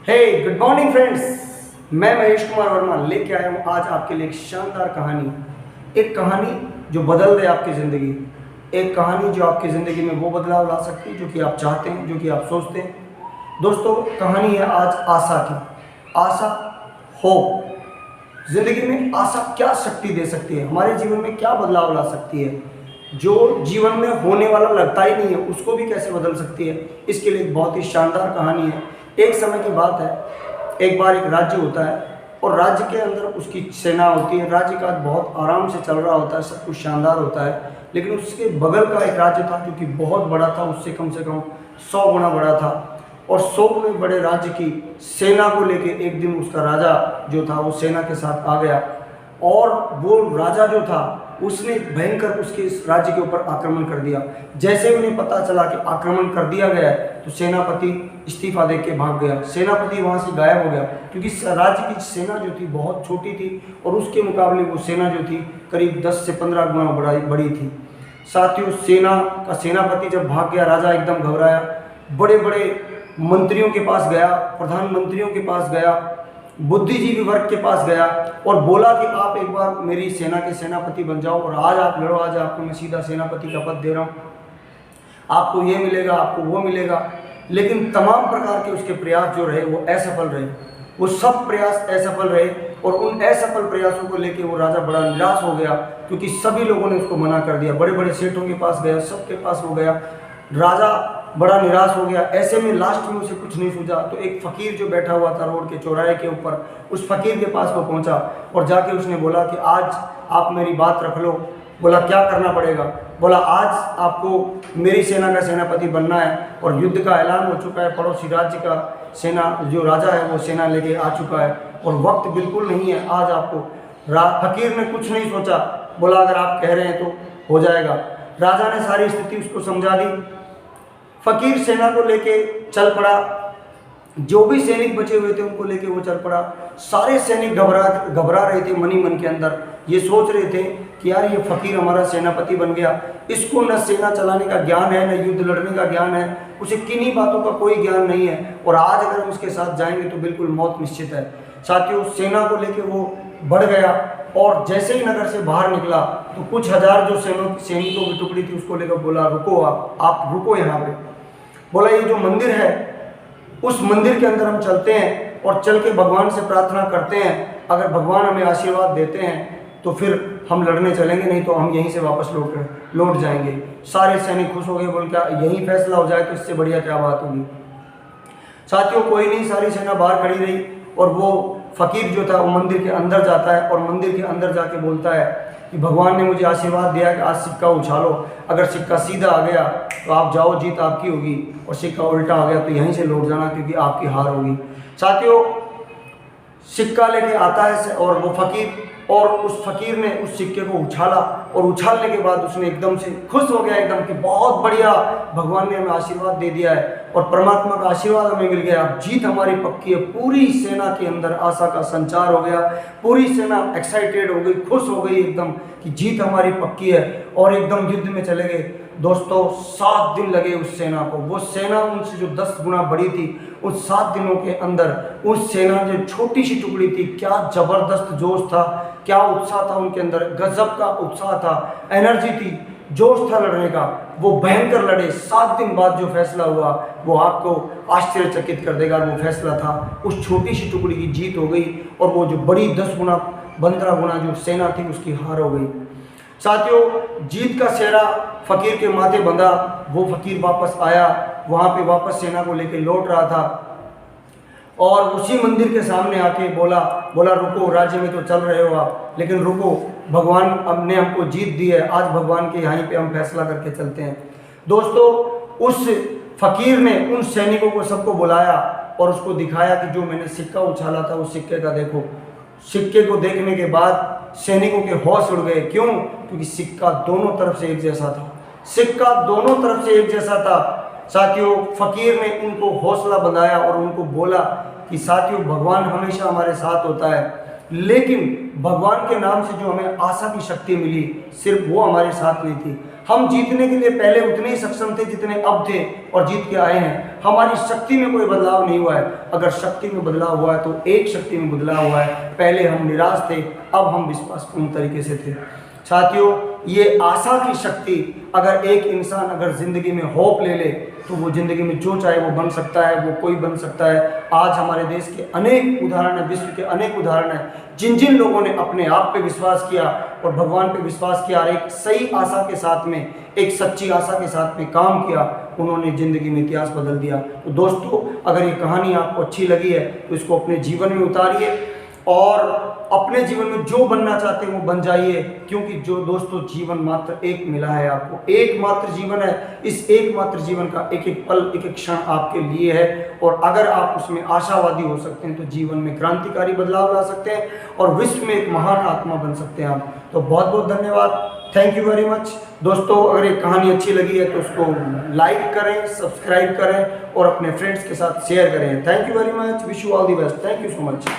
हे good morning friends. मैं महेश कुमार वर्मा लेके आया हूँ आज आपके लिए एक शानदार कहानी। एक कहानी जो बदल दे आपकी ज़िंदगी। एक कहानी जो आपकी ज़िंदगी में वो बदलाव ला सकती है जो कि आप चाहते हैं, जो कि आप सोचते हैं। दोस्तों, कहानी है आज आशा की। आशा, होप। ज़िंदगी में आशा क्या शक्ति दे सकती है, हमारे जीवन में क्या बदलाव ला सकती है, जो जीवन में होने वाला लगता ही नहीं है उसको भी कैसे बदल सकती है। इसके लिए एक बहुत ही शानदार कहानी है। एक समय की बात है, एक बार एक राज्य होता है और राज्य के अंदर उसकी सेना होती है। राज्य का बहुत आराम से चल रहा होता है, सब कुछ शानदार होता है। लेकिन उसके बगल का एक राज्य था जो कि बहुत बड़ा था, उससे कम से कम 100 गुना बड़ा था। और 100 गुना बड़े राज्य की सेना को लेके एक दिन उसका राजा जो था वो सेना के साथ आ गया। और वो राजा जो था उसने भयंकर उसके इस राज्य के ऊपर आक्रमण कर दिया। जैसे उन्हें पता चला कि आक्रमण कर दिया गया है तो सेनापति इस्तीफा दे के भाग गया। सेनापति वहाँ से गायब हो गया क्योंकि राज्य की सेना जो थी बहुत छोटी थी और उसके मुकाबले वो सेना जो थी करीब 10 से 15 गुना बड़ी थी। साथियों, सेना का सेनापति जब भाग गया, राजा एकदम घबराया। बड़े बड़े मंत्रियों के पास गया, प्रधानमंत्रियों के पास गया, बुद्धिजीवी वर्ग के पास गया और बोला कि आप एक बार मेरी सेना के सेनापति बन जाओ और आज आप लड़ो। आज आपको मैं सीधा सेनापति का पद दे रहा हूँ, आपको ये मिलेगा, आपको वो मिलेगा। लेकिन तमाम प्रकार के उसके प्रयास जो रहे वो असफल रहे। वो सब प्रयास असफल रहे और उन असफल प्रयासों को लेकर वो राजा बड़ा निराश हो गया क्योंकि सभी लोगों ने उसको मना कर दिया। बड़े बड़े सेठों के पास गया, सबके पास वो गया। राजा बड़ा निराश हो गया। ऐसे में लास्ट में उसे कुछ नहीं सूझा तो एक फ़कीर जो बैठा हुआ था रोड के चौराहे के ऊपर, उस फ़कीर के पास वो पहुंचा और जाके उसने बोला कि आज आप मेरी बात रख लो। बोला क्या करना पड़ेगा? बोला आज आपको मेरी सेना का सेनापति बनना है और युद्ध का ऐलान हो चुका है। पड़ोसी राज्य का सेना जो राजा है वो सेना लेके आ चुका है और वक्त बिल्कुल नहीं है। आज आपको फ़कीर ने कुछ नहीं सोचा, बोला अगर आप कह रहे हैं तो हो जाएगा। राजा ने सारी स्थिति उसको समझा दी। फ़कीर सेना को लेके चल पड़ा। जो भी सैनिक बचे हुए थे उनको लेके वो चल पड़ा। सारे सैनिक घबरा रहे थे मन ही मन के अंदर। ये सोच रहे थे कि यार ये फ़कीर हमारा सेनापति बन गया, इसको न सेना चलाने का ज्ञान है, न युद्ध लड़ने का ज्ञान है, उसे किन्हीं बातों का कोई ज्ञान नहीं है और आज अगर हम उसके साथ जाएंगे तो बिल्कुल मौत निश्चित है। साथियों, सेना को लेके वो बढ़ गया और जैसे ही नगर से बाहर निकला तो कुछ हजार जो सैनिकों की टुकड़ी थी उसको लेकर बोला रुको, आप रुको यहाँ पे। बोला ये जो मंदिर है उस मंदिर के अंदर हम चलते हैं और चल के भगवान से प्रार्थना करते हैं। अगर भगवान हमें आशीर्वाद देते हैं तो फिर हम लड़ने चलेंगे, नहीं तो हम यहीं से वापस लौट जाएंगे। सारे सैनिक खुश हो गए, बोल क्या यही फैसला हो जाए तो इससे बढ़िया क्या बात होगी। साथियों, कोई नहीं, सारी सेना बाहर खड़ी रही और वो फ़कीर जो था वो मंदिर के अंदर जाता है और मंदिर के अंदर जाके बोलता है कि भगवान ने मुझे आशीर्वाद दिया कि आज सिक्का उछालो। अगर सिक्का सीधा आ गया तो आप जाओ, जीत आपकी होगी, और सिक्का उल्टा आ गया तो यहीं से लौट जाना क्योंकि आपकी हार होगी। साथियों, सिक्का लेके आता है और वो फ़कीर, और उस फ़कीर ने उस सिक्के को उछाला और उछालने के बाद उसने एकदम से खुश हो गया एकदम कि बहुत बढ़िया, भगवान ने हमें आशीर्वाद दे दिया है और परमात्मा का आशीर्वाद हमें मिल गया, अब जीत हमारी पक्की है। पूरी सेना के अंदर आशा का संचार हो गया। पूरी सेना एक्साइटेड हो गई, खुश हो गई एकदम कि जीत हमारी पक्की है और एकदम युद्ध में चले गए। दोस्तों, 7 दिन लगे उस सेना को। वो सेना उनसे जो 10 गुना बड़ी थी, उस 7 दिनों के अंदर उस सेना जो छोटी सी टुकड़ी थी, क्या ज़बरदस्त जोश था, क्या उत्साह था उनके अंदर, गजब का उत्साह था, एनर्जी थी, जोश था लड़ने का। वो भयंकर लड़े। 7 दिन बाद जो फैसला हुआ वो आपको आश्चर्यचकित कर देगा। वो फैसला था उस छोटी सी टुकड़ी की जीत हो गई और वो जो बड़ी 10 गुना 15 गुना जो सेना थी उसकी हार हो गई। साथियों, जीत का सेहरा फ़कीर के माथे बंधा। वो फ़कीर वापस आया, वहाँ पे वापस सेना को लेके लौट रहा था और उसी मंदिर के सामने आके बोला रुको, राज्य में तो चल रहे हो आप, लेकिन रुको, भगवान ने हमको जीत दी है, आज भगवान के यहाँ पे हम फैसला करके चलते हैं। दोस्तों, उस फ़कीर ने उन सैनिकों को सबको बुलाया और उसको दिखाया कि जो मैंने सिक्का उछाला था उस सिक्के का देखो। सिक्के को देखने के बाद सैनिकों के होश उड़ गए। क्यों? क्योंकि सिक्का दोनों तरफ से एक जैसा था। सिक्का दोनों तरफ से एक जैसा था। साथियों, फ़कीर ने उनको हौसला बंधाया और उनको बोला कि साथियों, भगवान हमेशा हमारे साथ होता है। लेकिन भगवान के नाम से जो हमें आशा की शक्ति मिली, सिर्फ वो हमारे साथ नहीं थी। हम जीतने के लिए पहले उतने ही सक्षम थे जितने अब थे और जीत के आए हैं। हमारी शक्ति में कोई बदलाव नहीं हुआ है। अगर शक्ति में बदलाव हुआ है तो एक शक्ति में बदलाव हुआ है। पहले हम निराश थे, अब हम विश्वासपूर्ण तरीके से थे। साथियों, ये आशा की शक्ति, अगर एक इंसान अगर ज़िंदगी में होप ले ले तो वो ज़िंदगी में जो चाहे वो बन सकता है, वो कोई बन सकता है। आज हमारे देश के अनेक उदाहरण हैं, विश्व के अनेक उदाहरण हैं, जिन जिन लोगों ने अपने आप पे विश्वास किया और भगवान पे विश्वास किया और एक सही आशा के साथ में, एक सच्ची आशा के साथ में काम किया, उन्होंने ज़िंदगी में इतिहास बदल दिया। तो दोस्तों, अगर ये कहानी आपको अच्छी लगी है तो इसको अपने जीवन में उतारिए और अपने जीवन में जो बनना चाहते हैं वो बन जाइए, क्योंकि जो दोस्तों जीवन मात्र एक मिला है आपको, एकमात्र जीवन है। इस एकमात्र जीवन का एक एक पल, एक एक क्षण आपके लिए है और अगर आप उसमें आशावादी हो सकते हैं तो जीवन में क्रांतिकारी बदलाव ला सकते हैं और विश्व में एक महान आत्मा बन सकते हैं आप। तो बहुत बहुत धन्यवाद, थैंक यू वेरी मच। दोस्तों, अगर ये कहानी अच्छी लगी है तो उसको लाइक करें, सब्सक्राइब करें और अपने फ्रेंड्स के साथ शेयर करें। Thank you very much, wish you all the best, thank you so much.